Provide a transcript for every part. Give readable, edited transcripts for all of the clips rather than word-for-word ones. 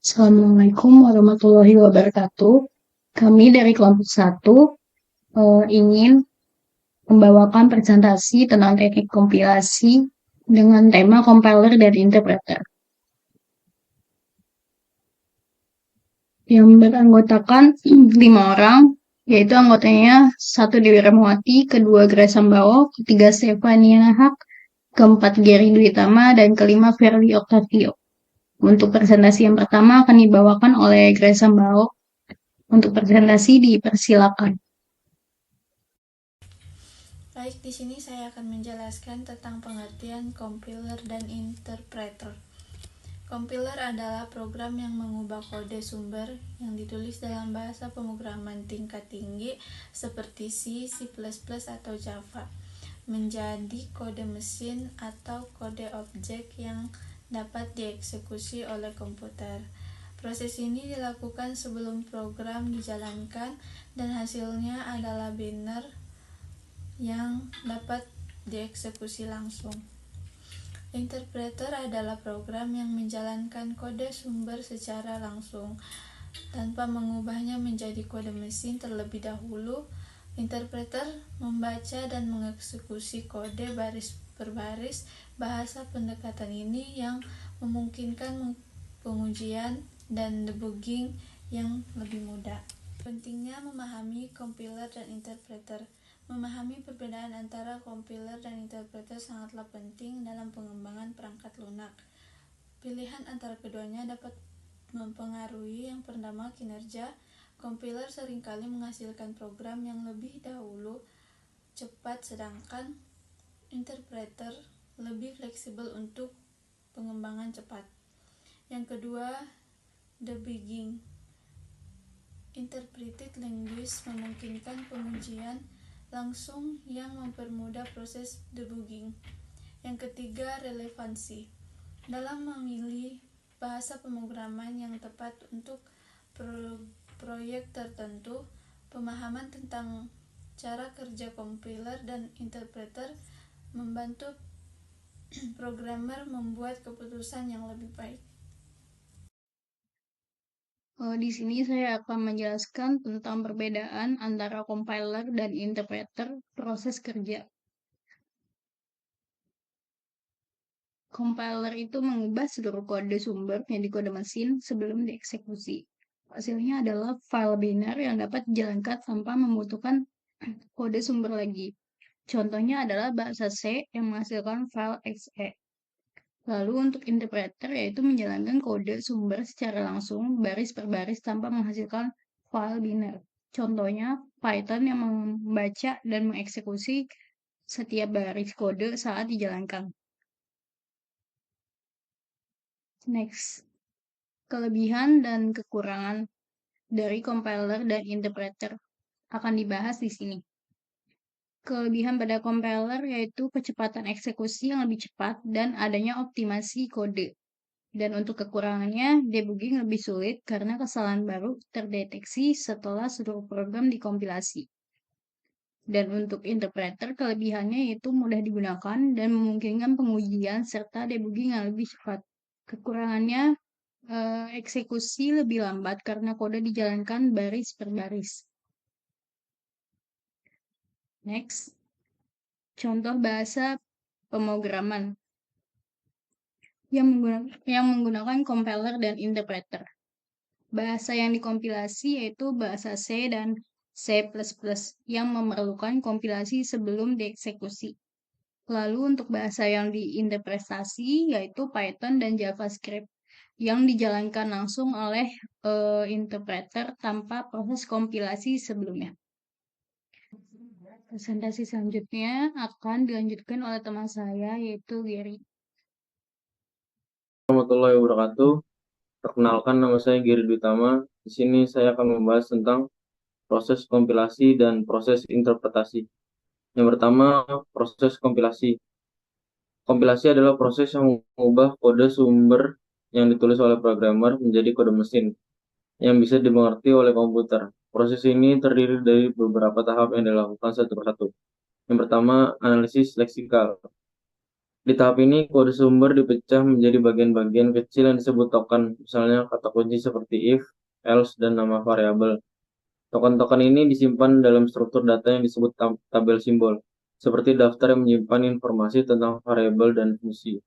Assalamualaikum warahmatullahi wabarakatuh. Kami dari kelompok satu ingin membawakan presentasi tentang teknik kompilasi dengan tema compiler dan interpreter yang beranggotakan 5 orang, yaitu anggotanya satu Dewi Rahmawati, kedua Grace Sambao, ketiga Stefania Nahak, keempat Gary Dwi Tama, dan kelima Ferli Octavio. Untuk presentasi yang pertama akan dibawakan oleh Grace Sambao. Untuk presentasi dipersilakan. Baik, di sini saya akan menjelaskan tentang pengertian compiler dan interpreter. Compiler adalah program yang mengubah kode sumber yang ditulis dalam bahasa pemrograman tingkat tinggi seperti C, C++, atau Java menjadi kode mesin atau kode objek yang dapat dieksekusi oleh komputer. Proses ini dilakukan sebelum program dijalankan dan hasilnya adalah binary yang dapat dieksekusi langsung. Interpreter adalah program yang menjalankan kode sumber secara langsung tanpa mengubahnya menjadi kode mesin terlebih dahulu. Interpreter membaca dan mengeksekusi kode baris per baris. Bahasa pendekatan ini yang memungkinkan pengujian dan debugging yang lebih mudah. Pentingnya memahami compiler dan interpreter. Memahami perbedaan antara compiler dan interpreter sangatlah penting dalam pengembangan perangkat lunak. Pilihan antara keduanya dapat mempengaruhi yang pertama kinerja. Compiler seringkali menghasilkan program yang lebih dahulu cepat, sedangkan interpreter lebih fleksibel untuk pengembangan cepat. Yang kedua, debugging. Interpreted language memungkinkan pengujian langsung yang mempermudah proses debugging. Yang ketiga, relevansi. Dalam memilih bahasa pemrograman yang tepat untuk proyek tertentu, pemahaman tentang cara kerja compiler dan interpreter membantu programmer membuat keputusan yang lebih baik. Di sini saya akan menjelaskan tentang perbedaan antara compiler dan interpreter proses kerja. Compiler itu mengubah seluruh kode sumber menjadi kode mesin sebelum dieksekusi. Hasilnya adalah file binary yang dapat dijalankan tanpa membutuhkan kode sumber lagi. Contohnya adalah bahasa C yang menghasilkan file exe. Lalu untuk interpreter yaitu menjalankan kode sumber secara langsung baris per baris tanpa menghasilkan file binary. Contohnya Python yang membaca dan mengeksekusi setiap baris kode saat dijalankan. Next, kelebihan dan kekurangan dari compiler dan interpreter akan dibahas di sini. Kelebihan pada compiler yaitu kecepatan eksekusi yang lebih cepat dan adanya optimasi kode. Dan untuk kekurangannya, debugging lebih sulit karena kesalahan baru terdeteksi setelah seluruh program dikompilasi. Dan untuk interpreter, kelebihannya yaitu mudah digunakan dan memungkinkan pengujian serta debugging yang lebih cepat. Kekurangannya, eksekusi lebih lambat karena kode dijalankan baris per baris. Next, contoh bahasa pemrograman yang menggunakan compiler dan interpreter. Bahasa yang dikompilasi yaitu bahasa C dan C++ yang memerlukan kompilasi sebelum dieksekusi. Lalu untuk bahasa yang diinterpretasi yaitu Python dan JavaScript yang dijalankan langsung oleh interpreter tanpa proses kompilasi sebelumnya. Presentasi selanjutnya akan dilanjutkan oleh teman saya yaitu Gary. Warahmatullahi wabarakatuh. Perkenalkan, nama saya Giri Dwi Tama. Di sini saya akan membahas tentang proses kompilasi dan proses interpretasi. Yang pertama, proses kompilasi. Kompilasi adalah proses yang mengubah kode sumber yang ditulis oleh programmer menjadi kode mesin yang bisa dimengerti oleh komputer. Proses ini terdiri dari beberapa tahap yang dilakukan satu persatu. Yang pertama, analisis leksikal. Di tahap ini, kode sumber dipecah menjadi bagian-bagian kecil yang disebut token, misalnya kata kunci seperti if, else, dan nama variabel. Token-token ini disimpan dalam struktur data yang disebut tabel simbol, seperti daftar yang menyimpan informasi tentang variabel dan fungsi.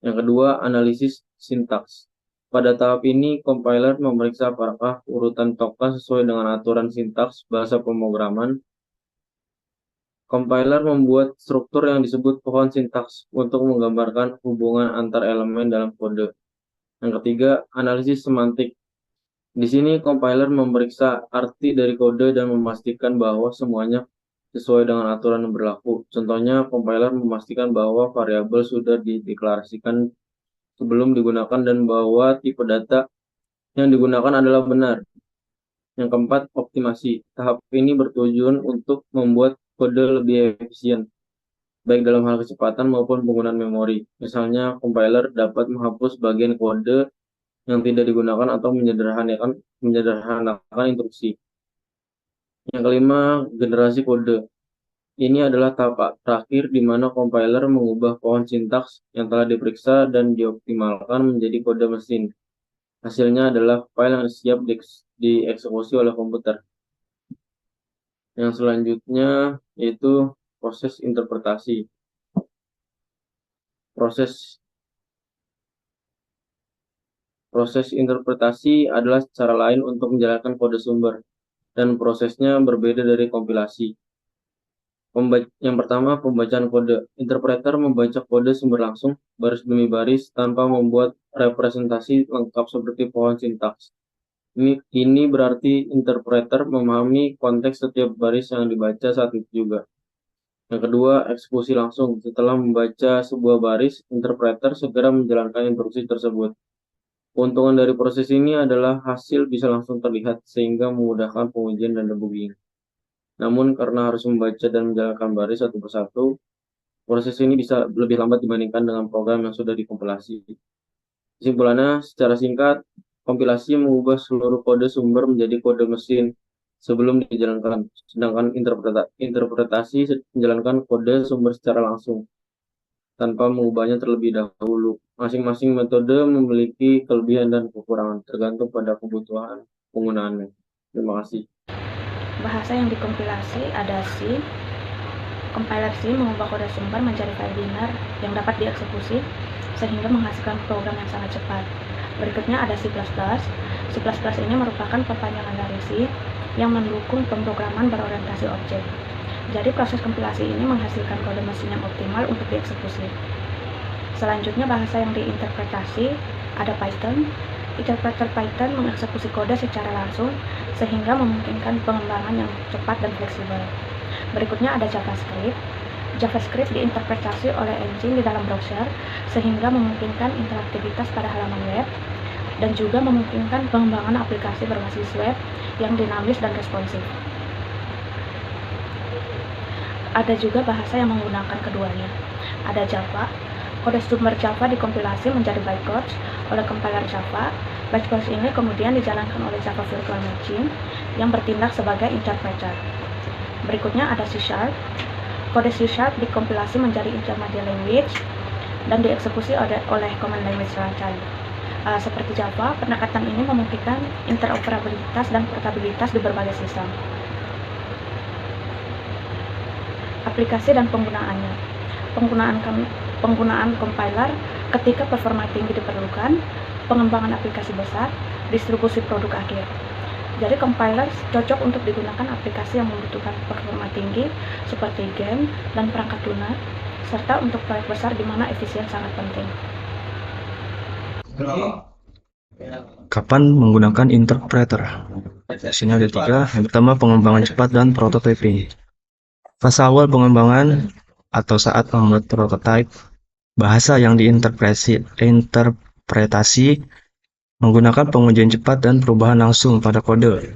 Yang kedua, analisis sintaks. Pada tahap ini, compiler memeriksa apakah urutan token sesuai dengan aturan sintaks bahasa pemrograman. Compiler membuat struktur yang disebut pohon sintaks untuk menggambarkan hubungan antar elemen dalam kode. Yang ketiga, analisis semantik. Di sini compiler memeriksa arti dari kode dan memastikan bahwa semuanya sesuai dengan aturan yang berlaku. Contohnya, compiler memastikan bahwa variabel sudah dideklarasikan sebelum digunakan dan bahwa tipe data yang digunakan adalah benar. Yang keempat, optimasi. Tahap ini bertujuan untuk membuat kode lebih efisien, baik dalam hal kecepatan maupun penggunaan memori. Misalnya, compiler dapat menghapus bagian kode yang tidak digunakan atau menyederhanakan instruksi. Yang kelima, generasi kode. Ini adalah tahap terakhir di mana compiler mengubah pohon sintaks yang telah diperiksa dan dioptimalkan menjadi kode mesin. Hasilnya adalah file yang siap dieksekusi oleh komputer. Yang selanjutnya yaitu proses interpretasi. Proses interpretasi adalah cara lain untuk menjalankan kode sumber, dan prosesnya berbeda dari kompilasi. Yang pertama, pembacaan kode. Interpreter membaca kode sumber langsung, baris demi baris, tanpa membuat representasi lengkap seperti pohon sintaks. Ini berarti interpreter memahami konteks setiap baris yang dibaca saat itu juga. Yang kedua, eksekusi langsung. Setelah membaca sebuah baris, interpreter segera menjalankan instruksi tersebut. Keuntungan dari proses ini adalah hasil bisa langsung terlihat, sehingga memudahkan pengujian dan debugging. Namun, karena harus membaca dan menjalankan baris satu persatu, proses ini bisa lebih lambat dibandingkan dengan program yang sudah dikompilasi. Kesimpulannya, secara singkat, kompilasi mengubah seluruh kode sumber menjadi kode mesin sebelum dijalankan, sedangkan interpretasi menjalankan kode sumber secara langsung tanpa mengubahnya terlebih dahulu. Masing-masing metode memiliki kelebihan dan kekurangan tergantung pada kebutuhan penggunaannya. Terima kasih. Bahasa yang dikompilasi ada C. Compiler C mengubah kode sumber menjadi file biner yang dapat dieksekusi sehingga menghasilkan program yang sangat cepat. Berikutnya ada C++. C++ ini merupakan perpanjangan dari C yang mendukung pemrograman berorientasi objek. Jadi proses kompilasi ini menghasilkan kode mesin yang optimal untuk dieksekusi. Selanjutnya bahasa yang diinterpretasi ada Python. Interpreter Python mengeksekusi kode secara langsung sehingga memungkinkan pengembangan yang cepat dan fleksibel. Berikutnya ada JavaScript. JavaScript diinterpretasi oleh engine di dalam browser sehingga memungkinkan interaktivitas pada halaman web dan juga memungkinkan pengembangan aplikasi berbasis web yang dinamis dan responsif. Ada juga bahasa yang menggunakan keduanya. Ada Java. Kode sumber Java dikompilasi menjadi bytecode oleh compiler Java. Bytecode ini kemudian dijalankan oleh Java Virtual Machine yang bertindak sebagai interpreter. Berikutnya ada C#. Kode C# dikompilasi menjadi intermediate language dan dieksekusi oleh command language runtime. Seperti Java, pendekatan ini memungkinkan interoperabilitas dan portabilitas di berbagai sistem. Aplikasi dan penggunaannya. Penggunaan compiler ketika performa tinggi diperlukan, pengembangan aplikasi besar, distribusi produk akhir. Jadi compiler cocok untuk digunakan aplikasi yang membutuhkan performa tinggi seperti game dan perangkat lunak, serta untuk proyek besar di mana efisien sangat penting. Kapan menggunakan interpreter? Di sini ada 3. Yang pertama, pengembangan cepat dan prototyping. Fase awal pengembangan atau saat membuat prototype, bahasa yang diinterpretasi menggunakan pengujian cepat dan perubahan langsung pada kode.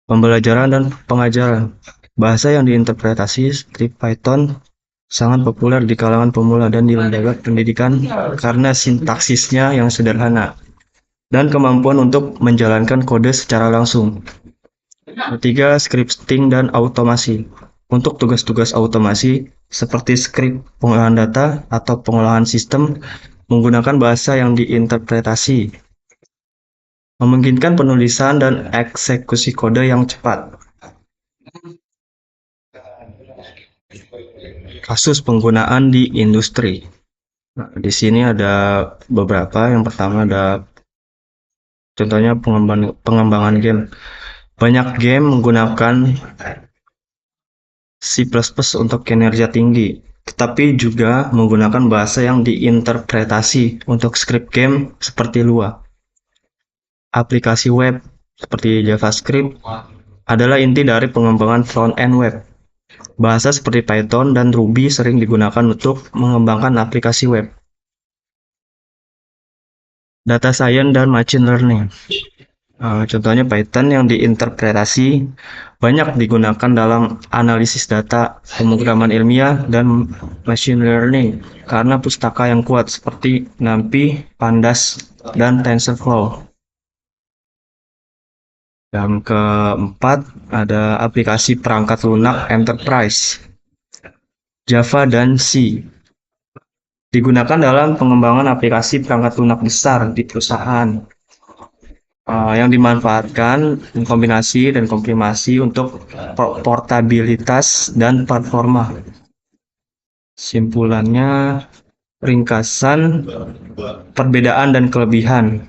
Pembelajaran dan pengajaran. Bahasa yang diinterpretasi seperti Python sangat populer di kalangan pemula dan di lembaga pendidikan karena sintaksisnya yang sederhana dan kemampuan untuk menjalankan kode secara langsung. Ketiga, scripting dan automasi. Untuk tugas-tugas automasi, seperti skrip pengolahan data atau pengolahan sistem menggunakan bahasa yang diinterpretasi, memungkinkan penulisan dan eksekusi kode yang cepat. Kasus penggunaan di industri. Nah, di sini ada beberapa. Yang pertama ada contohnya pengembangan game. Banyak game menggunakan C++ untuk kinerja tinggi, tetapi juga menggunakan bahasa yang diinterpretasi untuk script game seperti Lua. Aplikasi web seperti JavaScript adalah inti dari pengembangan front-end web. Bahasa seperti Python dan Ruby sering digunakan untuk mengembangkan aplikasi web. Data science dan machine learning. Contohnya Python yang diinterpretasi banyak digunakan dalam analisis data, pemrograman ilmiah, dan machine learning karena pustaka yang kuat seperti NumPy, Pandas, dan TensorFlow. Yang keempat ada aplikasi perangkat lunak enterprise, Java dan C. Digunakan dalam pengembangan aplikasi perangkat lunak besar di perusahaan. Yang dimanfaatkan kombinasi dan komprimasi untuk portabilitas dan performa. Simpulannya, ringkasan, perbedaan dan kelebihan.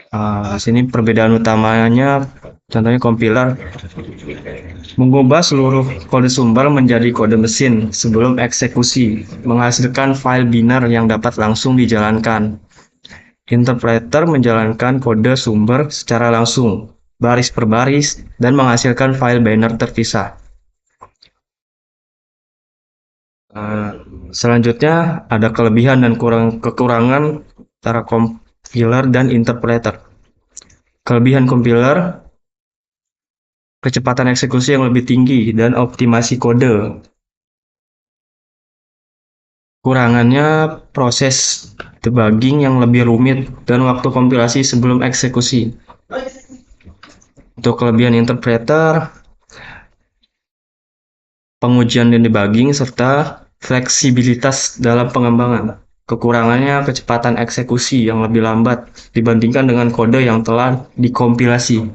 Di sini perbedaan utamanya, contohnya compiler mengubah seluruh kode sumber menjadi kode mesin sebelum eksekusi, menghasilkan file biner yang dapat langsung dijalankan. Interpreter menjalankan kode sumber secara langsung, baris per baris, dan menghasilkan file biner terpisah. Selanjutnya, ada kelebihan dan kekurangan antara compiler dan interpreter. Kelebihan compiler, kecepatan eksekusi yang lebih tinggi, dan optimasi kode. Kurangannya proses debugging yang lebih rumit dan waktu kompilasi sebelum eksekusi. Untuk kelebihan interpreter, pengujian dan debugging serta fleksibilitas dalam pengembangan. Kekurangannya kecepatan eksekusi yang lebih lambat dibandingkan dengan kode yang telah dikompilasi.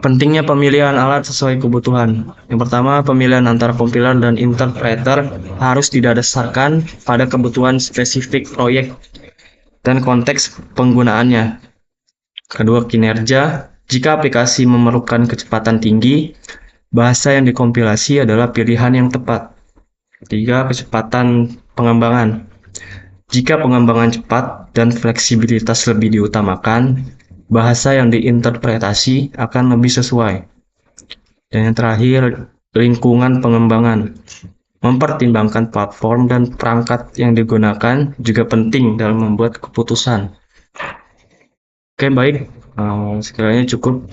Pentingnya pemilihan alat sesuai kebutuhan. Yang pertama, pemilihan antara compiler dan interpreter harus didasarkan pada kebutuhan spesifik proyek dan konteks penggunaannya. Kedua, kinerja. Jika aplikasi memerlukan kecepatan tinggi, bahasa yang dikompilasi adalah pilihan yang tepat. Ketiga, kecepatan pengembangan. Jika pengembangan cepat dan fleksibilitas lebih diutamakan, bahasa yang diinterpretasi akan lebih sesuai. Dan yang terakhir, lingkungan pengembangan. Mempertimbangkan platform dan perangkat yang digunakan juga penting dalam membuat keputusan. Oke, baik. Sekiranya cukup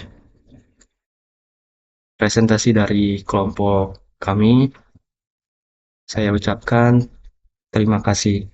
presentasi dari kelompok kami. Saya ucapkan terima kasih.